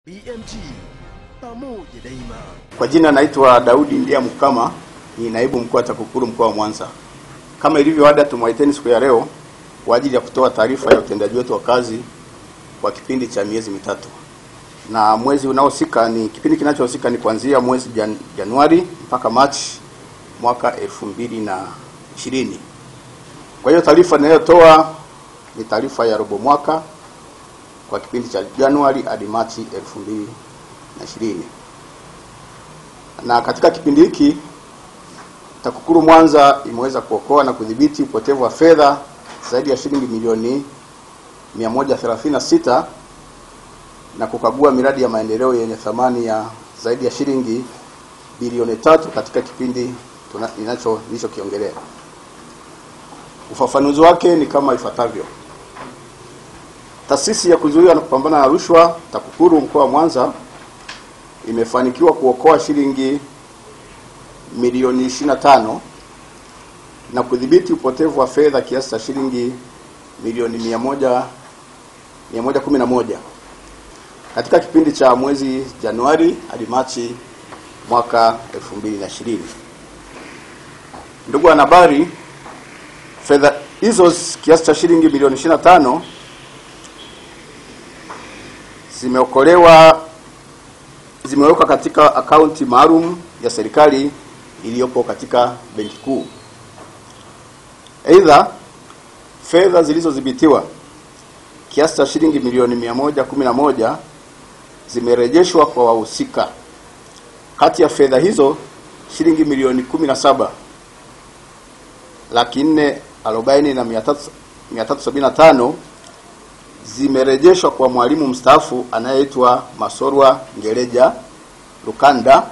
BMG pamoja daima. Kwa jina naitwa Daudi Ndia Mukama, ni naibu mkuu wa TAKUKURU mkoa wa Mwanza. Kama ilivyo ada, tumewaiteni siku ya leo kwa ajili ya kutoa taarifa ya utendaji wetu wa kazi kwa kipindi cha miezi mitatu. Na mwezi unaohusika ni kipindi kinachohusika ni kuanzia mwezi Januari mpaka Machi mwaka 2020. Kwa hiyo taarifa ninayotoa ni taarifa ya robo mwaka kwa kipindi cha Januari hadi Machi 2020. Na katika kipindi hiki TAKUKURU Mwanza imeweza kuokoa na kudhibiti upotevu wa fedha zaidi ya shilingi milioni 136 na kukagua miradi ya maendeleo yenye thamani ya zaidi ya shilingi bilioni 3 katika kipindi nilichokiongelea. Ufafanuzi wake ni kama ifuatavyo. Taasisi ya kuzuia na kupambana na rushwa TAKUKURU mkoa wa Mwanza imefanikiwa kuokoa shilingi milioni 25 na kudhibiti upotevu wa fedha kiasi cha shilingi milioni 111 katika kipindi cha mwezi Januari hadi Machi mwaka 2020. Ndugu wanahabari, fedha hizo kiasi cha shilingi milioni 25 zimewekwa katika akaunti maalum ya serikali iliyopo katika Benki Kuu. Aidha, fedha zilizodhibitiwa kiasi cha shilingi milioni 111 zimerejeshwa kwa wahusika. Kati ya fedha hizo, shilingi milioni 17,440,375 zimerejeshwa kwa mwalimu mstaafu anayeitwa Masorwa Ngeleja Lukanda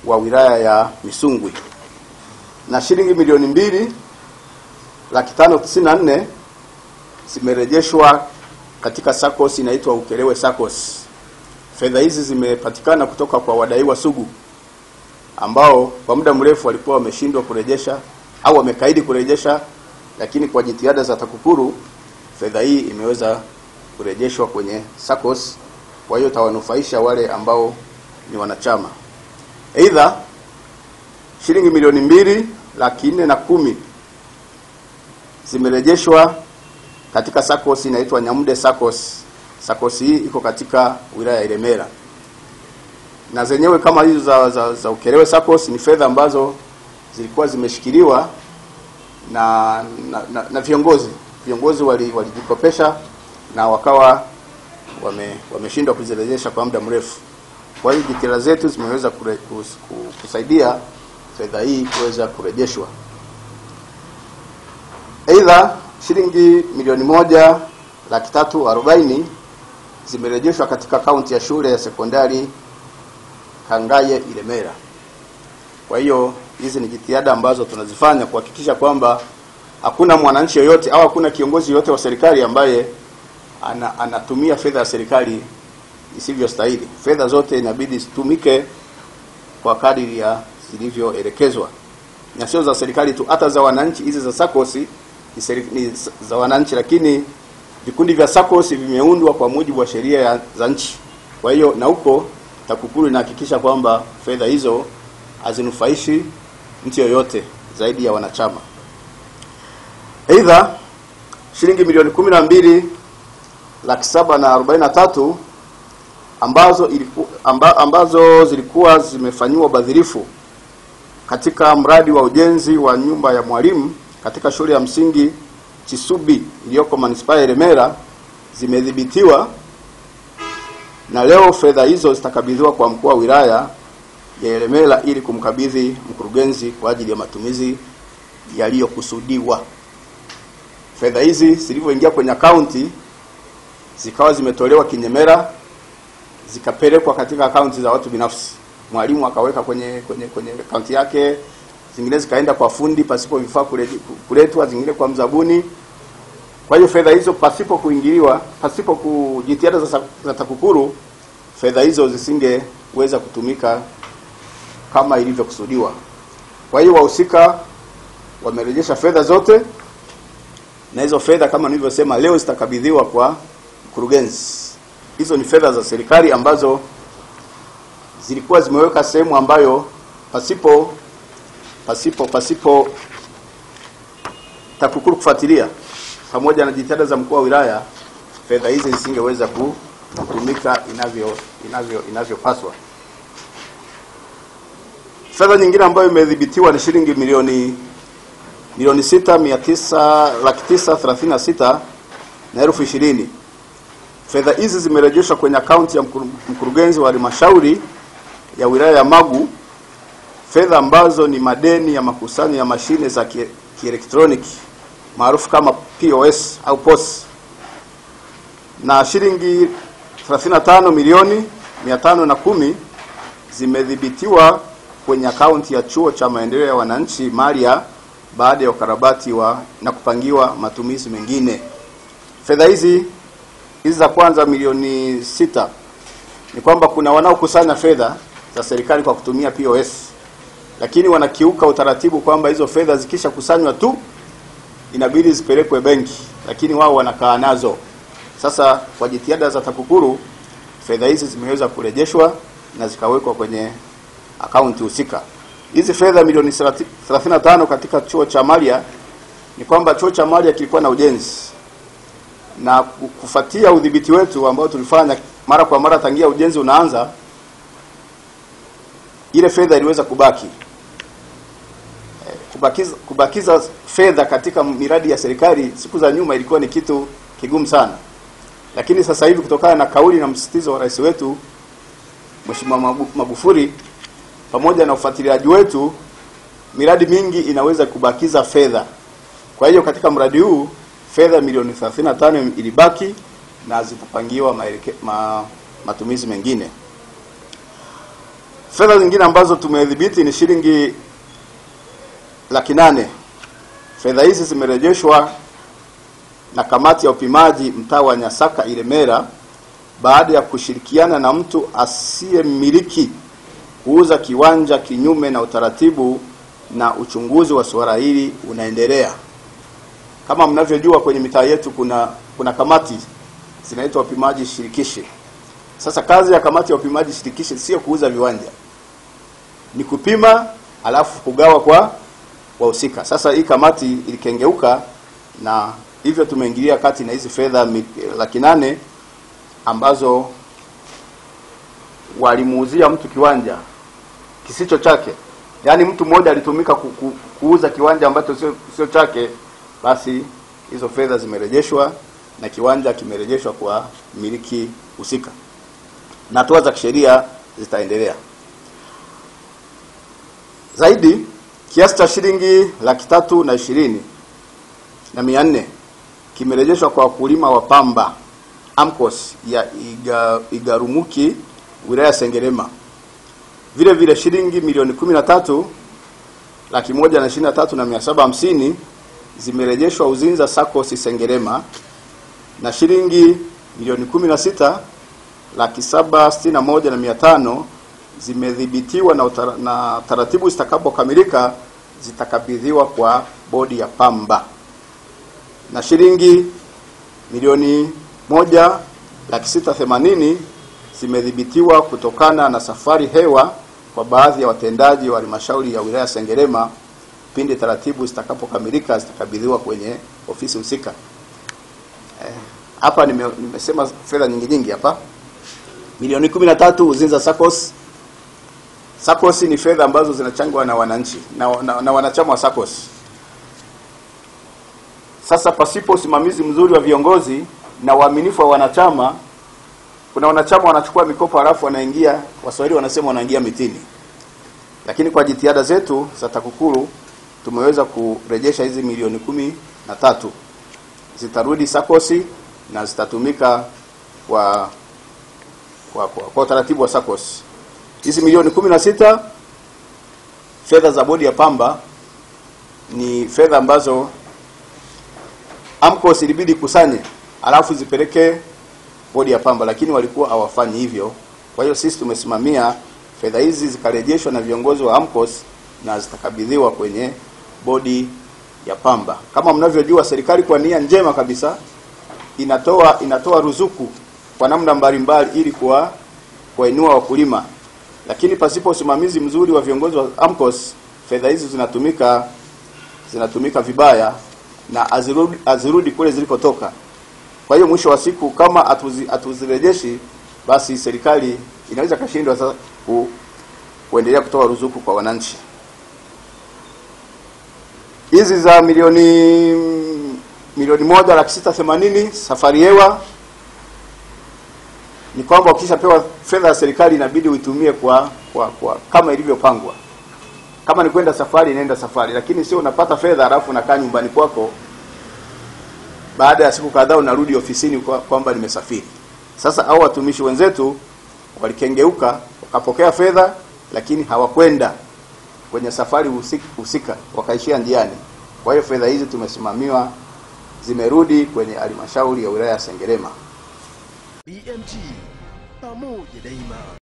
wa wilaya ya Misungwi, na shilingi milioni 2,594,000 zimerejeshwa katika SACCOS inaitwa Ukerewe SACCOS. Fedha hizi zimepatikana kutoka kwa wadaiwa sugu ambao kwa muda mrefu walikuwa wameshindwa kurejesha au wamekaidi kurejesha, lakini kwa jitihada za TAKUKURU fedha hii imeweza kurejeshwa kwenye SACCOS. Kwa hiyo tawanufaisha wale ambao ni wanachama. Aidha, shilingi milioni 2,410,000 zimerejeshwa katika SACCOS inaitwa Nyamude SACCOS. SACCOS hii iko katika wilaya ya Ilemela. Na zenyewe kama hizo za Ukerewe SACCOS ni fedha ambazo zilikuwa zimeshikiliwa na viongozi walijikopesha na wakawa wameshindwa kuzirejesha kwa muda mrefu. Kwa hiyo jitihada zetu zimeweza kusaidia fedha hii kuweza kurejeshwa. Aidha, shilingi milioni 1,340,000 zimerejeshwa katika akaunti ya shule ya sekondari Kangaye Ilemela. Kwa hiyo hizi ni jitihada ambazo tunazifanya kuhakikisha kwamba hakuna mwananchi yoyote au hakuna kiongozi yote wa serikali ambaye anatumia fedha ya serikali isivyostahili. Fedha zote inabidi zitumike kwa kadiri ya zilivyoelekezwa. Na sio za serikali tu, hata za wananchi. Hizi za SACCOS ni za wananchi, lakini vikundi vya SACCOS vimeundwa kwa mujibu wa sheria za nchi. Kwa hiyo na huko TAKUKURU inahakikisha kwamba fedha hizo hazinufaishi mtu yoyote zaidi ya wanachama. Aidha, shilingi milioni 12,743,000 ambazo zilikuwa zimefanywa ubadhirifu katika mradi wa ujenzi wa nyumba ya mwalimu katika shule ya msingi Chisubi iliyoko manispaa ya Ilemela zimedhibitiwa, na leo fedha hizo zitakabidhiwa kwa mkuu wa wilaya ya Ilemela ili kumkabidhi mkurugenzi kwa ajili ya matumizi yaliyokusudiwa. Fedha hizi zilivyoingia kwenye akaunti zikawa zimetolewa kinyemera, zikapelekwa katika akaunti za watu binafsi. Mwalimu akaweka kwenye akaunti yake, zingine zikaenda kwa fundi pasipo vifaa kuletwa, zingine kwa mzabuni. Kwa hiyo fedha hizo pasipo kuingiliwa, pasipo kujitihada za TAKUKURU, fedha hizo zisingeweza kutumika kama ilivyokusudiwa. Kwa hiyo wahusika wamerejesha fedha zote, na hizo fedha kama nilivyosema leo zitakabidhiwa kwa mkurugenzi hizo ni fedha za serikali ambazo zilikuwa zimeweka sehemu ambayo pasipo TAKUKURU kufuatilia pamoja na jitihada za mkuu wa wilaya, fedha hizi zisingeweza kutumika inavyopaswa. Fedha nyingine ambayo imedhibitiwa ni shilingi milioni 6,936,020. Fedha hizi zimerejeshwa kwenye akaunti ya mkurugenzi wa halmashauri ya wilaya ya Magu, fedha ambazo ni madeni ya makusanyo ya mashine za kielektroniki maarufu kama POS au POS, na shilingi 35,510,000 zimedhibitiwa kwenye akaunti ya chuo cha maendeleo ya wananchi Maria baada ya ukarabati na kupangiwa matumizi mengine. Fedha hizi za kwanza milioni 6 ni kwamba kuna wanaokusanya fedha za serikali kwa kutumia POS, lakini wanakiuka utaratibu kwamba hizo fedha zikisha kusanywa tu inabidi zipelekwe benki, lakini wao wanakaa nazo. Sasa kwa jitihada za TAKUKURU, fedha hizi zimeweza kurejeshwa na zikawekwa kwenye akaunti husika. Hizi fedha milioni 35 katika chuo cha Maria ni kwamba chuo cha Maria kilikuwa na ujenzi, na kufuatia udhibiti wetu ambao tulifanya mara kwa mara tangia ujenzi unaanza, ile fedha iliweza kubakiza fedha katika miradi ya serikali siku za nyuma ilikuwa ni kitu kigumu sana. Lakini sasa hivi kutokana na kauli na msisitizo wa rais wetu Mheshimiwa Magufuli pamoja na ufuatiliaji wetu, miradi mingi inaweza kubakiza fedha. Kwa hiyo katika mradi huu fedha milioni 35 ilibaki na zitapangiwa matumizi mengine. Fedha zingine ambazo tumedhibiti ni shilingi 800,000. Fedha hizi zimerejeshwa na kamati ya upimaji mtaa wa Nyasaka Ilemela baada ya kushirikiana na mtu asiyemiliki kuuza kiwanja kinyume na utaratibu, na uchunguzi wa swala hili unaendelea. Kama mnavyojua, kwenye mitaa yetu kuna kamati zinaitwa upimaji shirikishi. Sasa kazi ya kamati ya upimaji shirikishi sio kuuza viwanja, ni kupima alafu kugawa kwa wahusika. Sasa hii kamati ilikengeuka, na hivyo tumeingilia kati na hizi fedha 800,000 ambazo walimuuzia mtu kiwanja kisicho chake. Yaani mtu mmoja alitumika kuuza kiwanja ambacho sio chake, basi hizo fedha zimerejeshwa na kiwanja kimerejeshwa kwa miliki husika, na hatua za kisheria zitaendelea. Zaidi, kiasi cha shilingi 320,400 kimerejeshwa kwa wakulima wa pamba AMCOS ya Igarumuki wilaya Sengerema. Vile vile shilingi milioni 13,123,750 zimerejeshwa Uzinza SACCOS Sengerema, na shilingi milioni 16,761,500 zimedhibitiwa na taratibu zitakapokamilika zitakabidhiwa kwa bodi ya pamba, na shilingi milioni 1,680,000 zimedhibitiwa kutokana na safari hewa kwa baadhi ya watendaji wa halmashauri ya wilaya Sengerema. Pindi taratibu zitakapokamilika zitakabidhiwa kwenye ofisi husika. Hapa nimesema fedha nyingi hapa. Milioni 13 Uzinza SACCOS. SACCOS ni fedha ambazo zinachangwa na wananchi na wanachama wa SACCOS. Sasa pasipo usimamizi mzuri wa viongozi na uaminifu wa wanachama, kuna wanachama wanachukua mikopo halafu wanaingia, Waswahili wanasema wanaingia mitini. Lakini kwa jitihada zetu za TAKUKURU tumeweza kurejesha hizi milioni 13. Zitarudi SACCOS na zitatumika kwa utaratibu wa SACCOS. Hizi milioni 16 fedha za bodi ya pamba ni fedha ambazo AMCOS ilibidi kusanye alafu zipeleke bodi ya pamba, lakini walikuwa hawafanyi hivyo. Kwa hiyo sisi tumesimamia fedha hizi zikarejeshwa na viongozi wa AMCOS na zitakabidhiwa kwenye bodi ya pamba. Kama mnavyojua, serikali kwa nia njema kabisa inatoa ruzuku kwa namna mbalimbali ili kuwainua wakulima, lakini pasipo usimamizi mzuri wa viongozi wa AMCOS, fedha hizi zinatumika vibaya na azirudi kule zilikotoka. Kwa hiyo mwisho wa siku kama hatuzirejeshi, basi serikali inaweza kashindwa sasa kuendelea kutoa ruzuku kwa wananchi. Hizi za milioni 1,680 safari hewa ni kwamba ukishapewa fedha ya serikali inabidi uitumie kwa kama ilivyopangwa. Kama ni kwenda safari, inaenda safari, lakini sio unapata fedha alafu unakaa nyumbani kwako baada ya siku kadhaa unarudi ofisini kwamba nimesafiri. Sasa hao watumishi wenzetu walikengeuka, wakapokea fedha lakini hawakwenda kwenye safari husika, wakaishia njiani. Kwa hiyo fedha hizi tumesimamiwa zimerudi kwenye halmashauri ya wilaya ya Sengerema. BMG pamoja daima.